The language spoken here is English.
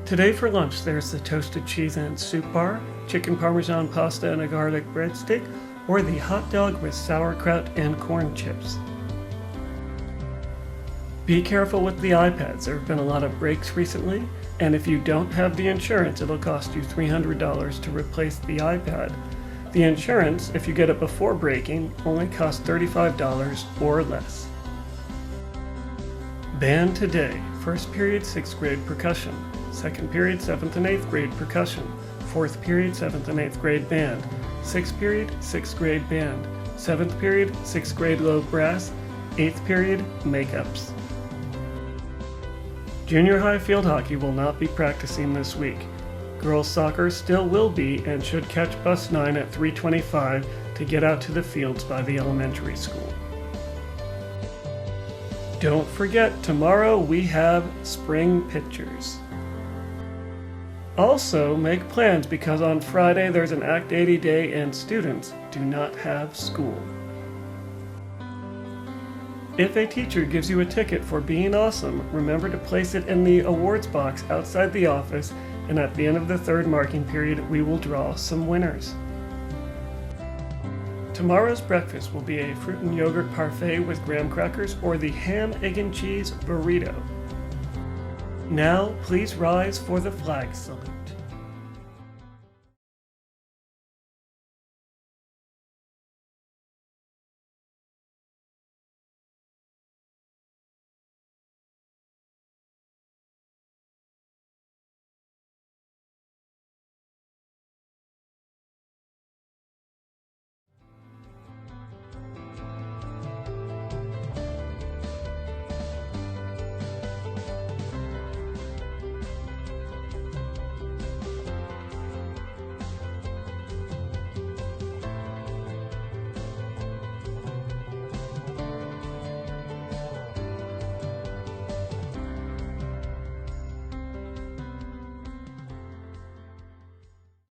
Today for lunch, there's the toasted cheese and soup bar, chicken parmesan pasta and a garlic breadstick, or the hot dog with sauerkraut and corn chips. Be careful with the iPads. There have been a lot of breaks recently, and if you don't have the insurance, it'll cost you $300 to replace the iPad. The insurance, if you get it before breaking, only costs $35 or less. Band today. First period, 6th grade percussion. Second period, 7th and 8th grade percussion. Fourth period, 7th and 8th grade band. Sixth period, 6th grade band. Seventh period, 6th grade low brass. Eighth period, makeups. Junior high field hockey will not be practicing this week. Girls soccer still will be and should catch bus 9 at 3:25 to get out to the fields by the elementary school. Don't forget, tomorrow we have spring pictures. Also, make plans because on Friday there's an Act 80 day and students do not have school. If a teacher gives you a ticket for being awesome, remember to place it in the awards box outside the office, and at the end of the third marking period, we will draw some winners. Tomorrow's breakfast will be a fruit and yogurt parfait with graham crackers or the ham, egg, and cheese burrito. Now, please rise for the flag salute.